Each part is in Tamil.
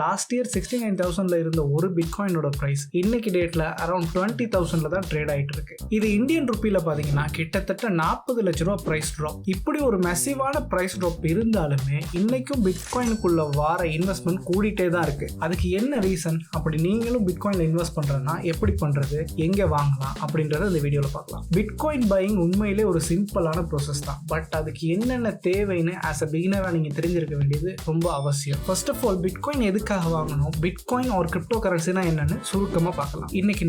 லாஸ்ட் இயர் 69,000 இருந்த ஒரு பிட்காயினோட பிரைஸ் இன்னைக்கு டேட்ல அரௌண்ட் 20,000 தான் ட்ரேட் ஆயிட்டு இருக்கு. இது இந்தியன் ருப்பில பாத்தீங்கன்னா கிட்டத்தட்ட 40 லட்ச ரூபா பிரைஸ் ட்ராப். இப்படி ஒரு மெசிவான பிரைஸ் ட்ராப் இருந்தாலுமே இன்னைக்கும் பிட்காயினுக்குள்ள வார இன்வெஸ்ட்மெண்ட் கூடிட்டே தான் இருக்கு. அதுக்கு என்ன ரீசன்? அப்படி நீங்களும் பிட்காயின்ல இன்வெஸ்ட் பண்றதுன்னா எப்படி பண்றது, எங்க வாங்கலாம் அப்படின்றத இந்த வீடியோல பார்க்கலாம். பிட்காயின் பையிங் உண்மையிலே ஒரு சிம்பிளான ப்ரோசஸ் தான். பட் அதுக்கு என்னென்ன தேவைன்னு ஆஸ் அ பிகினரா நீங்க தெரிஞ்சிருக்க வேண்டியது ரொம்ப அவசியம். ஃபர்ஸ்ட் ஆஃப் ஆல், பிட்காயின் எதுக்காக வாங்கணும், பிட்காயின் ஒரு கிரிப்டோ கரன்சினா என்னன்னு சுருக்கமா பார்க்கலாம். இன்னைக்கு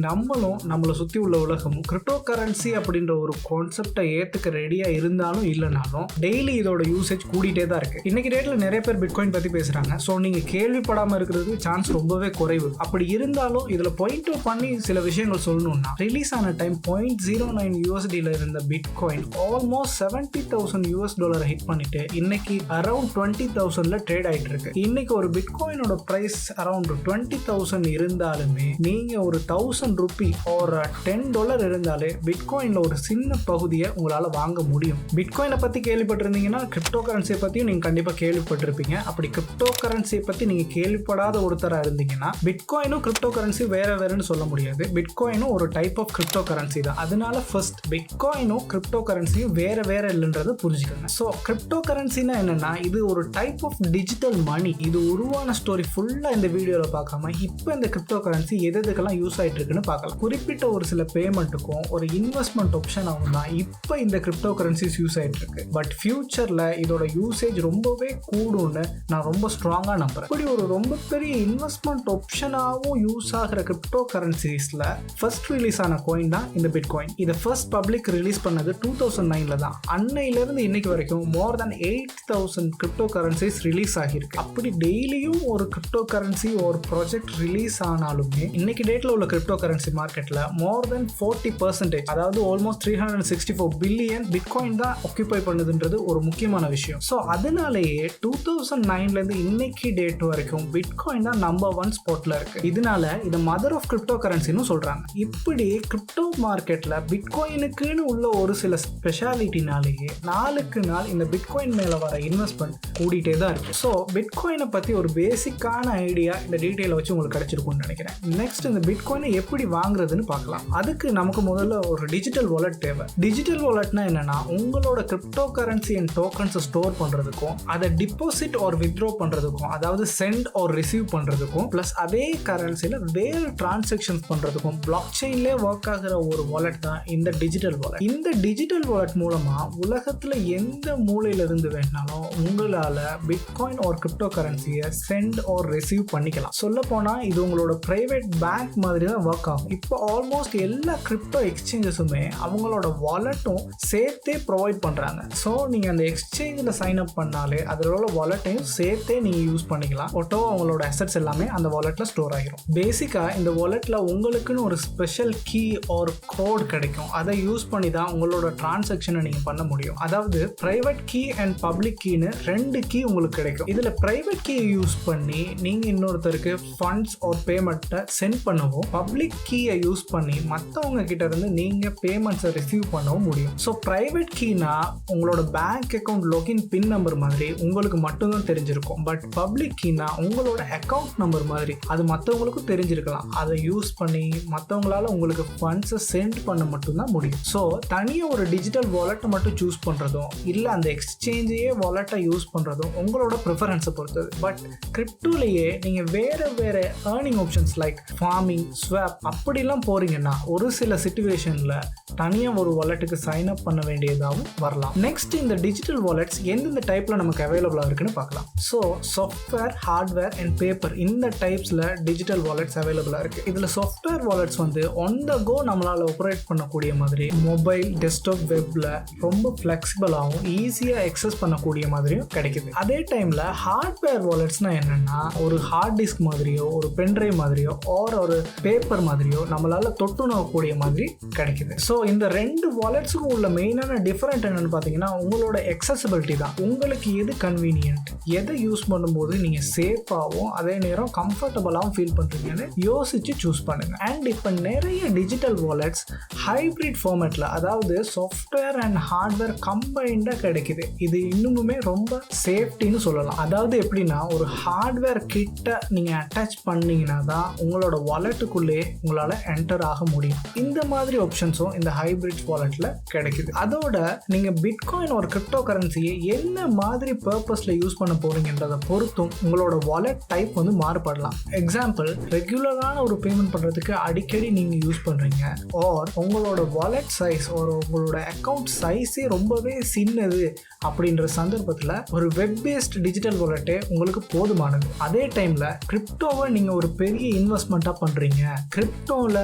நம்மள சுத்தி உள்ள உலகமும் கிரிப்டோ கரன்சி அப்படின்ற ஒரு கான்செப்டை ஏத்துக்க ரெடியா இருந்தாலும் இல்லைனாலும் டெய்லி இதோட யூசேஜ் கூடிட்டே தான் இருக்கு. இன்னைக்கு டேட்ல நிறைய பேர் பிட்காயின் பத்தி பேசுறாங்க. ஸோ நீங்க கேள்விப்படாம இருக்கிறது சான்ஸ் ரொம்பவே குறைவு. அப்படி இருந்தாலும் இதுல பாயிண்ட் பண்ணி சில விஷயங்கள் சொல்லணும்னா, ரிலீஸ் ஆன டைம் $0.09 இருந்த பிட்காயின் ஆல்மோஸ்ட் $70,000 ஹிட் பண்ணிட்டு இன்னைக்கு அரௌண்ட் 20,000 ட்ரேட் ஆயிட்டு இருக்கு. இன்னைக்கு ஒரு பிட்காயினோட பிரைஸ் அரௌண்ட் 20,000 இருந்தாலுமே நீங்க ஒரு ₹1,000 or $10 இருந்தாலே பிட்காயின்ல ஒரு சின்ன பகுதியை உங்களால வாங்க முடியும். பிட்காயினை பத்தி கேள்விப்பட்டிருந்தீங்கன்னா கிரிப்டோ கரன்சியை பத்தியும் நீங்க கண்டிப்பா கேள்விப்பட்டிருப்பீங்க. அப்படி கிரிப்டோ கரன்சியை பத்தி நீங்க கேள்விப்படாத ஒருத்தரா இருந்தீங்கன்னா, பிட்காயினும் கிரிப்டோ கரன்சி வேறன்னு சொல்ல முடியாது. பிட்காயினும் ஒரு டைப் ஆஃப் கிரிப்டோ கரன்சி தான். அதனால ஃபர்ஸ்ட் பிட்காயினும் கிரிப்டோ கரன்சியும் வேற இல்லைன்றதை புரிஞ்சுக்கோங்க. ஸோ கிரிப்டோ கரன்சினா என்னன்னா, இது ஒரு டைப் ஆஃப் டிஜிட்டல் மணி. இது உருவான ஸ்டோரி ஃபுல்லா இந்த வீடியோல பார்க்காம இப்போ இந்த கிரிப்டோ கரன்சி எதுக்கெல்லாம் யூஸ் ஆயிட்டு இருக்குன்னு பார்க்கலாம். குறிப்பிட்ட ஒரு சில பேமெண்ட்டுக்கும் ஒரு இன்வெஸ்ட்மெண்ட் ஆப்ஷன் ஆகும் தான் இப்போ இந்த கிரிப்டோ கரன்சிஸ் யூஸ் ஆயிட்டு இருக்கு. பட் ஃபியூச்சர்ல இதோட யூசேஜ் ரொம்பவே கூடும்னு நான் ரொம்ப ஸ்ட்ராங்கா நம்புறேன். இப்படி ஒரு ரொம்ப பெரிய இன்வெஸ்ட்மெண்ட் ஆப்ஷனாகவும் யூஸ் ஆகிற கிரிப்டோ கரன்சிஸ்ல ஃபர்ஸ்ட் ரிலீஸ் ஆன காயின் தான் இந்த பிட்காயின். இதை ஃபர்ஸ்ட் பப்ளிக் ரிலீஸ் பண்ணது 2009 தான். அன்னையில இருந்து இன்னைக்கு வரைக்கும் மோர் தென் 8,000 கிரிப்டோ கரன்சிஸ் ரிலீஸ் ஆகிருக்கு. அப்படி டெய்லியும் ஒரு கிரிப்டோ கரன்சி ஒரு ப்ராஜெக்ட் ரிலீஸ் ஆனாலுமே இன்னைக்கு டேட்ல உள்ள கிரிப்டோ கரன்சி மார்க்கெட்ல மோர் தென் 40%, அதாவது ஆல்மோஸ்ட் 364 பில்லியன் பிட்காயின் தான் ஆக்குபை பண்ணுதுன்றது ஒரு முக்கியமான விஷயம். ஸோ அதனாலேயே 2009 இருந்து இன்னைக்கு டேட் வரைக்கும் பிட்காயின் தான் நம்பர் 1 ஸ்பாட்ல இருக்கு. இதனால இதை மதர் ஆஃப் கிரிப்டோ கரன்சின்னு சொல்றாங்க. இப்படி கிரிப்டோ மார்க்கெட்ல பிட்காயினுக்குன்னு உள்ள ஒரு சில ஸ்பெஷாலிட்டினாலேயே நாளுக்கு நாள் இந்த பிட்காயின் மேல வர இன்வெஸ்ட்மெண்ட் கூடிட்டே தான் இருக்கு. ஸோ பிட்காயினை பத்தி ஒரு பேசிக்கான ஐடியா இந்த டீட்டெயிலை வச்சு உங்களுக்கு கிடைச்சிருக்கும்னு நினைக்கிறேன். நெக்ஸ்ட், இந்த பிட்காயினை எப்படி வாங்குறதுன்னு பார்க்கலாம். அதுக்கு நமக்கு முதல்ல ஒரு டிஜிட்டல் வாலெட் தேவை. டிஜிட்டல் வாலெட்னா என்னன்னா, உங்களோட கிரிப்டோ கரன்சி அண்ட் டோக்கன்ஸை ஸ்டோர் பண்றதுக்கும் அதை டிபாசிட் ஆர் வித்ட்ரா பண்றதுக்கும், அதாவது சென்ட் ஆர் ரிசீவ் பண்றதுக்கும், பிளஸ் அதே கரன்சில வேற டிரான்சாக்ஷன்ஸ் பண்றதுக்கும் பிளாக் செயின்லேயே ஒர்க் ஆகிற ஒரு வாலெட் தான் இந்த டிஜிட்டல் வாலெட். இந்த டிஜிட்டல் வாலெட் மூலமா உலகத்துல எந்த மூலையில இருந்து வேணாலும் உங்களால பிட்காயின் ஆர் கிரிப்டோ கரன்சியை சென்ட் ஆர் ரிசீவ் பண்ணிக்கலாம். சொல்ல போனா இது உங்களோட பிரைவேட் பேங்க் மாதிரி தான் ஒர்க் ஆகும். இப்போ ஆல்மோஸ்ட் எல்லா கிரிப்டோ எக்ஸ்சேஞ்சஸுமே அவங்களோட வாலெட்டும் சேர்த்தே ப்ரொவைட் பண்றாங்க. ஸோ நீங்க அந்த எக்ஸ்சேஞ்சில் சைன் அப் பண்ணாலே அதோட வாலெட்டையும் சேர்த்தே நீங்க யூஸ் பண்ணிக்கலாம். ஒட்டோ அவங்களோட அசெட்ஸ் எல்லாமே அந்த வாலெட்ல ஸ்டோர் ஆகிரும். பேசிக்கா இந்த வாலெட்ல உங்களுக்குன்னு ஒரு ஸ்பெஷல் கீ ஆர் கோட் கிடைக்கும். அதை யூஸ் பண்ணி தான் உங்களோட டிரான்சாக்ஷனை நீங்க பண்ண முடியும். அதாவது பிரைவேட் கீ அண்ட் பப்ளிக் கீன்னு 2 கீ உங்களுக்கு கிடைக்கும். இதுல பிரைவேட் கீ யூஸ் பண்ணி நீங்க இன்னொருத்தருக்கு ஃபண்ட்ஸ் ஆர் பேமெண்ட்டை சென்ட் பண்ணவும், பப்ளிக் கீயை யூஸ் பண்ணி மற்றவங்க கிட்ட இருந்து நீங்க பேமெண்ட்ஸை ரிசீவ் பண்ணவும் முடியும். ஸோ பிரைவேட் கீனா உங்களோட பேங்க் அக்கௌண்ட் லாகின் பின் நம்பர் மாதிரி உங்களுக்கு மட்டும்தான் தெரிஞ்சிருக்கும். பட் பப்ளிக் கீனா உங்களோட அக்கௌண்ட் நம்பர் மாதிரி அது மற்றவங்களுக்கும் தெரிஞ்சிருக்கலாம். அதை யூஸ் பண்ணி மற்றவங்களால உங்களுக்கு ஃபண்ட்ஸை சென்ட் பண்ண மட்டும்தான் முடியும். ஸோ தனியாக ஒரு டிஜிட்டல் வாலெட்டை மட்டும் சூஸ் பண்ணுறதும் இல்லை அந்த எக்ஸ்சேஞ்சையே வாலெட்டை யூஸ் பண்ணுறதும் உங்களோட ப்ரிஃபரன்ஸை பொறுத்தது. பட் கிரிப்டோலேயே நீங்கள் வேற earning options like farming, swap அப்படிலாம் போறீங்கன்னா ஒரு சில சிச்சுவேஷன்ல தனியாக ஒரு வாலெட்டுக்கு சைன் அப் பண்ண வேண்டியதாகவும் வரலாம். நெக்ஸ்ட், இந்த டிஜிட்டல் வாலெட்ஸ் எந்தெந்த டைப்ல நமக்கு அவைலபிளா இருக்குன்னு பார்க்கலாம். So software, hardware and paper, இந்த டைப்ஸ்ல டிஜிட்டல் வாலெட்ஸ் அவைலபிளா இருக்கு. இதுல சாஃப்ட்வேர் வாலெட்ஸ் வந்து ஆன் த கோ நம்மளால ஆப்ரேட் பண்ணக்கூடிய மாதிரி மொபைல், டெஸ்க்டாப், வெப்ல ரொம்ப ஃபிளெக்சிபிளாகவும் ஈஸியா எக்ஸஸ் பண்ணக்கூடிய மாதிரியும் கிடைக்குது. அதே டைம்ல ஹார்ட்வேர் வாலெட்ஸ்னா என்னன்னா, ஒரு ஹார்ட் டிஸ்க் மாதிரியோ ஒரு பென்ட்ரைவ் மாதிரியோ ஒரு பேப்பர் மாதிரியோ நம்மளால தொட்டு நோக்கக்கூடிய மாதிரி கிடைக்குது. ஸோ இந்த ரெண்டு வாலெட்ஸுக்கும் உள்ள மெயினான டிஃபரெண்ட் என்னன்னு பார்த்தீங்கன்னா உங்களோட எக்ஸசிபிலிட்டி தான். உங்களுக்கு எது கன்வீனியன்ட், எதை யூஸ் பண்ணும்போது நீங்கள் சேஃபாகவும் அதே நேரம் கம்ஃபர்டபுளாகவும் ஃபீல் பண்ணுறீங்கன்னு யோசிச்சு சூஸ் பண்ணுங்க. அண்ட் இப்போ நிறைய டிஜிட்டல் வாலெட்ஸ் ஹைப்ரிட் ஃபார்மேட்டில், அதாவது சாஃப்ட்வேர் அண்ட் ஹார்ட்வேர் கம்பைண்டாக கிடைக்குது. இது இன்னுமே ரொம்ப சேஃப்டின்னு சொல்லலாம். அதாவது எப்படின்னா ஒரு ஹார்ட்வேர் கிட்ட நீங்கள் அட்டாச் பண்ணீங்கன்னா தான் உங்களோட வாலெட்டுக்குள்ளே உங்களால் என்டர் ஆக முடியும். இந்த மாதிரி ஆப்ஷன்ஸும் இந்த ஹைப்ரிட் வாலெட்டில் கிடைக்குது. அதோட நீங்கள் பிட்காயின் ஒரு கிரிப்டோ கரன்சியை என்ன மாதிரி பர்பஸில் யூஸ் பண்ண போறீங்கன்றதை பொறுத்தும் உங்களோட வாலெட் டைப் வந்து மாறுபடலாம். எக்ஸாம்பிள், ரெகுலரான ஒரு பேமெண்ட் பண்ணுறதுக்கு அடிக்கடி நீங்கள் யூஸ் பண்ணுறீங்க, ஆர் உங்களோட வாலெட் சைஸ் ஒரு உங்களோட அக்கௌண்ட் சைஸே ரொம்பவே சின்னது அப்படின்ற சந்தர்ப்பத்தில் ஒரு வெப் பேஸ்ட் டிஜிட்டல் வாலெட்டே உங்களுக்கு போதுமானது. அதே டைமில் கிரிப்டோவை நீங்கள் ஒரு பெரிய இன்வெஸ்ட்மெண்ட்டாக பண்ணுறீங்க, கிரிப்டோவில்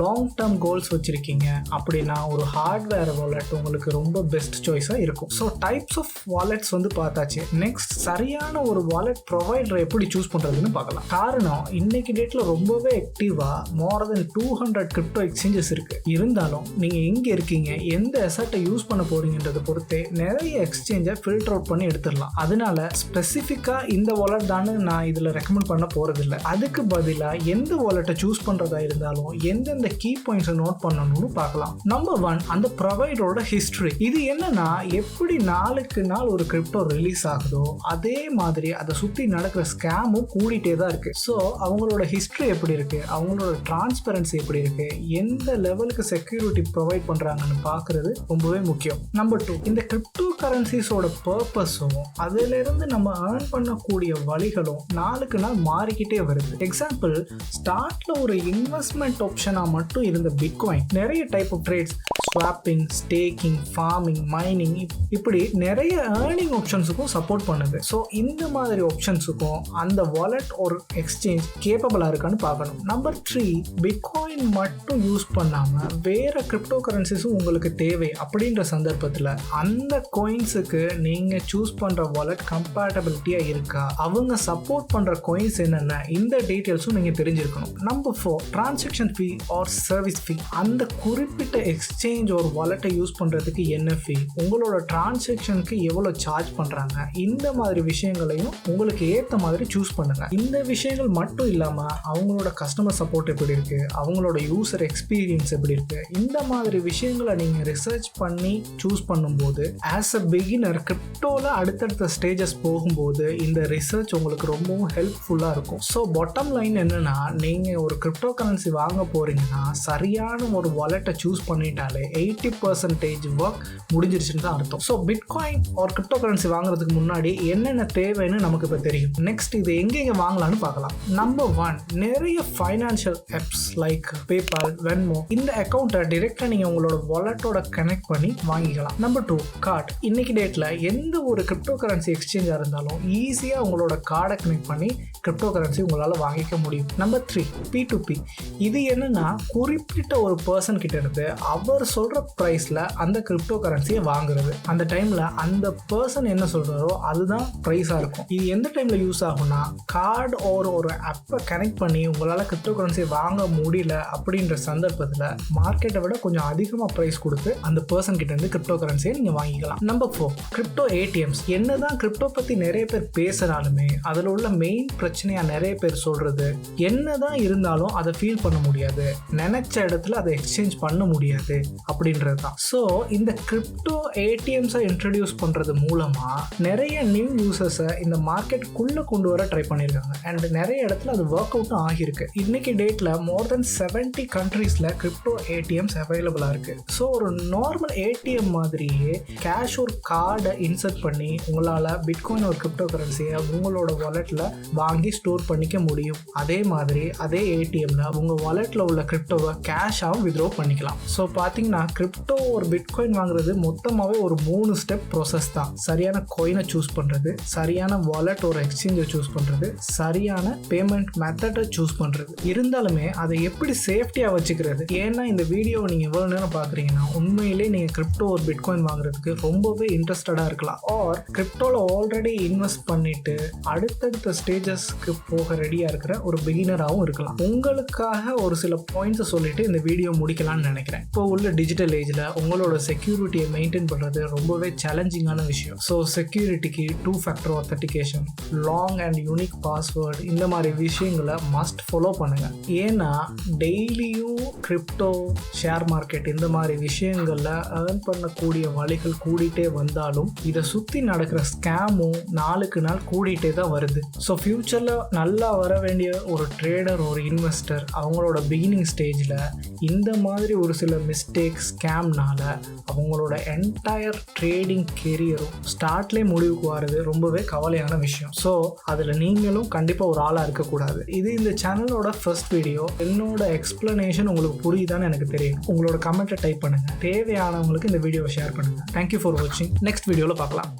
லாங் டேர்ம் கோல்ஸ் வச்சுருக்கீங்க அப்படின்னா ஒரு ஹார்ட்வேர் வாலெட் உங்களுக்கு ரொம்ப பெஸ்ட் சாய்ஸாக இருக்கும். ஸோ டைப்ஸ் ஆஃப் வாலெட்ஸ் வந்து பார்த்தாச்சு. நெக்ஸ்ட் சரியான ஒரு வாலெட் ப்ரொவைடரை எப்படி சூஸ் பண்ணுறதுன்னு பார்க்கலாம். காரணம், இன்னைக்கு டேட்டில் ரொம்பவே ஆக்டிவாக மோர் தென் 200 கிரிப்டோ எக்ஸ்சேஞ்சஸ் இருக்குது. இருந்தாலும் நீங்கள் எங்கே இருக்கீங்க, எந்த அசட்டை யூஸ் பண்ண போகிறீங்கன்றதை பொறுத்தே நிறைய எக்ஸ்சேஞ்சை ஃபில்டர் அவுட் பண்ணி எடுத்துடலாம். அதனால ஸ்பெசிஃபிக்காக இந்த வாலெட் தானே நான் இதில் ரெக்கமெண்ட் பண்ண போகிறதில்ல. அதுக்கு பதிலாக எந்த வாலெட்டை சூஸ் பண்ணுறதா இருந்தாலும் எந்தெந்த கீ பாயிண்ட்ஸை நோட் பண்ணணும்னு பார்க்கலாம். நம்பர் 1, அந்த ப்ரொவைடரோட ஹிஸ்ட்ரி. இது என்னன்னா, எப்படி நாளுக்கு நாள் ஒரு கிரிப்டோ ரிலீஸ் ஆகுதோ அதே மாதிரி அதை சுற்றி நடக்கிற ஸ்கேமும் கூடிட்டே தான் இருக்கு. ஸோ அவங்களோட ஹிஸ்ட்ரி எப்படி இருக்கு, அவங்களோட டிரான்ஸ்பரன்சி எப்படி இருக்கு, எந்த லெவலுக்கு செக்யூரிட்டி ப்ரொவைட் பண்றாங்கன்னு பார்க்கறது ரொம்பவே முக்கியம். நம்பர் 2, இந்த கிரிப்டோ கரன்சிஸோட பர்பஸும் அதுல இருந்து நம்ம ஏர்ன் பண்ணக்கூடிய வழிகளும் நாளுக்கு நாள் மாறிக்கிட்டே வருது. எக்ஸாம்பிள், ஸ்டார்ட்ல ஒரு இன்வெஸ்ட்மெண்ட் ஆப்ஷனா மட்டும் இருந்த பிட்காயின் நிறைய type of trades, swapping, staking, farming, mining, இப்படி நிறைய ஏர்னிங் ஆப்ஷன்ஸுக்கும் சப்போர்ட் பண்ணுது. ஸோ இந்த மாதிரி ஆப்ஷன்ஸுக்கும் அந்த வாலெட் ஒரு எக்ஸ்சேஞ்ச் கேப்பபிளாக இருக்கான்னு பார்க்கணும். நம்பர் 3, பிட்காயின் மட்டும் யூஸ் பண்ணாமல் வேற கிரிப்டோ கரன்சிஸும் உங்களுக்கு தேவை அப்படின்ற சந்தர்ப்பத்தில் அந்த காயின்ஸுக்கு நீங்கள் சூஸ் பண்ணுற வாலெட் கம்பேட்டபிலிட்டியாக இருக்கா, அவங்க சப்போர்ட் பண்ணுற காயின்ஸ் என்னென்ன, இந்த டீட்டெயில்ஸும் நீங்கள் தெரிஞ்சிருக்கணும். Number 4, transaction fee or service fee. அந்த குறிப்பிட்ட எக்ஸ்சேஞ்ச் ஒரு வாலெட்டை யூஸ் பண்ணுறதுக்கு என்ன ஃபீ, உங்களோட டிரான்சாக்ஷனுக்கு எவ்வளோ சார்ஜ் பண்ணுறாங்க, இந்த மாதிரி விஷயங்களையும் உங்களுக்கு ஏற்ற மாதிரி சூஸ் பண்ணுங்க. இந்த விஷயங்கள் மட்டும் இல்லாமல் அவங்களோட கஸ்டமர் சப்போர்ட் எப்படி இருக்கு, அவங்களோட யூசர் எக்ஸ்பீரியன்ஸ் எப்படி இருக்கு, இந்த மாதிரி விஷயங்களை நீங்கள் ரிசர்ச் பண்ணி சூஸ் பண்ணும்போது ஆஸ் அ பிகினர் கிரிப்டோவில் அடுத்தடுத்த ஸ்டேஜஸ் போகும்போது இந்த ரிசர்ச் உங்களுக்கு ரொம்பவும் ஹெல்ப்ஃபுல்லாக இருக்கும். ஸோ பாட்டம் லைன் என்னன்னா, நீங்கள் ஒரு கிரிப்டோ கரன்சி வாங்க போறீங்கன்னா சரியான ஒரு வாலெட்டை சூஸ் பண்ணிட்டாலே 80% ஒர்க் முடிஞ்சிருச்சுன்னு தான் அர்த்தம். ஸோ பிட்காயின் ஒரு கிரிப்டோ கரன்சி வாங்குறதுக்கு முன்னாடி என்னென்ன தேவைன்னு நமக்கு இப்போ தெரியும். நெக்ஸ்ட், இது எங்கெங்க வாங்கலாம்னு பார்க்கலாம். நம்பர் 1, நிறைய ஃபைனான்ஷியல் ஆப்ஸ் லைக் பேபால், வென்மோ, இந்த அக்கௌண்ட்டை டைரெக்டாக நீங்கள் உங்களோட வாலெட்டோட கனெக்ட் பண்ணி வாங்கிக்கலாம். Number 2, card. இன்னைக்கு டேட்டில் எந்த ஒரு கிரிப்டோ கரன்சி எக்ஸ்சேஞ்சாக இருந்தாலும் ஈஸியாக உங்களோட கார்டை கனெக்ட் பண்ணி கிரிப்டோ கரன்சி உங்களால் வாங்கிக்க முடியும். Number 3, P2P. இது என்னன்னா, குறிப்பிட்ட ஒரு பர்சன் கிட்ட இருந்து அவர் சொல்கிற ப்ரைஸில் அந்த கிரிப்டோ கரன்சியை வாங்குறது. அந்த டைமில் அந்த பர்சன் என்ன சொல்கிறாரோ அதுதான் ப்ரைஸாக இருக்கும். இது எந்த டைமில் யூஸ் ஆகும்னா, கார்டு ஒரு ஆப்பை கனெக்ட் பண்ணி உங்களால் கிரிப்டோ கரன்சியை வாங்க முடியல அப்படின்ற சந்தர்ப்பத்தில் மார்க்கெட்டை விட கொஞ்சம் அதிகமாக ப்ரைஸ் கொடுத்து அந்த பர்சன் கிட்ட இருந்து கிரிப்டோ கரன்சியை நீங்கள் வாங்கிக்கலாம். Number 4, crypto ATMs. என்னதான் கிரிப்டோ பற்றி நிறைய பேர் பேசுகிறாலுமே அதில் உள்ள மெயின் பிரச்சனையாக நிறைய பேர் சொல்கிறது, என்னதான் இருந்தாலும் அதை ஃபீல் பண்ண முடியாது, நினைச்ச இடத்துல அதை எக்ஸ்சேஞ்ச் பண்ண முடியாது அப்படின்றது தான். ஸோ இந்த கிரிப்டோ ஏடிஎம்ஸை இன்ட்ரடியூஸ் பண்ணுறது மூலமாக நிறைய நியூ யூசர்ஸை இந்த மார்க்கெட்டுக்குள்ளே கொண்டு வர ட்ரை பண்ணியிருக்காங்க. அண்ட் நிறைய இடத்துல அது ஒர்க் அவுட்டும் ஆகியிருக்கு. இன்னைக்கு டேட்டில் மோர் தென் 70 கண்ட்ரீஸில் கிரிப்டோ ஏடிஎம்ஸ் அவைலபிளாக இருக்குது. ஸோ ஒரு நார்மல் ஏடிஎம் மாதிரியே கேஷ் ஒரு கார்டை இன்சர்ட் பண்ணி உங்களால் பிட்காயின் ஒரு கிரிப்டோ கரன்சியை உங்களோட வாலெட்டில் வாங்கி ஸ்டோர் பண்ணிக்க முடியும். அதே மாதிரி அதே ஏடிஎம்ல உங்கள் வாலெட்டில் உள்ள கிரிப்டோவை கேஷாகவும் வித்ட்ரா பண்ணிக்கலாம். ஸோ பார்த்தீங்கன்னா கிரிப்டோ ஒரு பிட்காயின் வாங்குறது மொத்தமாகவே ஒரு 3 ஸ்டெப் ப்ராசஸ் தான். சரியான காயினை சூஸ் பண்ணுறது, சரியான வாலெட் ஒரு எக்ஸ்சேஞ்சை சூஸ் பண்ணுறது, சரியான பேமெண்ட் மெத்தடை சூஸ் பண்ணுறது. இருந்தாலுமே அதை எப்படி சேஃப்டியாக வச்சுக்கிறது. ஏன்னா இந்த வீடியோவை நீங்கள் எவ்வளோ நேரம் பார்க்குறீங்கன்னா உண்மையிலே நீங்கள் கிரிப்டோ ஒரு பிட்காயின் வாங்குறதுக்கு ரொம்பவே இன்ட்ரெஸ்டடாக இருக்கலாம். ஆர் கிரிப்டோவில் ஆல்ரெடி இன்வெஸ்ட் பண்ணிட்டு அடுத்தடுத்த ஸ்டேஜஸ் பிஸ்னஸ்க்கு போக ரெடியாக இருக்கிற ஒரு பிகினராகவும் இருக்கலாம். உங்களுக்காக ஒரு சில பாயிண்ட்ஸை சொல்லிட்டு இந்த வீடியோ முடிக்கலாம்னு நினைக்கிறேன். இப்போ உள்ள டிஜிட்டல் ஏஜில் உங்களோட செக்யூரிட்டியை மெயின்டைன் பண்ணுறது ரொம்பவே சேலஞ்சிங்கான விஷயம். ஸோ செக்யூரிட்டிக்கு 2 factor authentication, long and unique password, இந்த மாதிரி விஷயங்களை மஸ்ட் ஃபாலோ பண்ணுங்கள். ஏன்னா டெய்லியும் கிரிப்டோ, ஷேர் மார்க்கெட் இந்த மாதிரி விஷயங்களில் ஏர்ன் பண்ணக்கூடிய வழிகள் கூடிட்டே வந்தாலும் இதை சுற்றி நடக்கிற ஸ்கேமும் நாளுக்கு நாள் கூடிட்டே தான் வருது. ஸோ ஃப்யூச்சரில் நல்லா வர வேண்டிய ஒரு ட்ரேடர், ஒரு இன்வெஸ்டர் அவங்களோட பிகினிங் ஸ்டேஜில் இந்த மாதிரி ஒரு சில மிஸ்டேக், ஸ்கேம்னால அவங்களோட என்டையர் ட்ரேடிங் கெரியரும் ஸ்டார்ட்லேயே முடிவுக்கு வர்றது ரொம்பவே கவலையான விஷயம். ஸோ அதில் நீங்களும் கண்டிப்பாக ஒரு ஆளாக இருக்கக்கூடாது. இது இந்த சேனலோட ஃபர்ஸ்ட் வீடியோ. என்னோட எக்ஸ்பிளனேஷன் உங்களுக்கு புரியுதான்னு எனக்கு தெரியும். உங்களோட கமெண்ட்டை டைப் பண்ணுங்கள். தேவையானவங்களுக்கு இந்த வீடியோவை ஷேர் பண்ணுங்கள். தேங்க்யூ ஃபார் வாட்சிங். நெக்ஸ்ட் வீடியோவில் பார்க்கலாம்.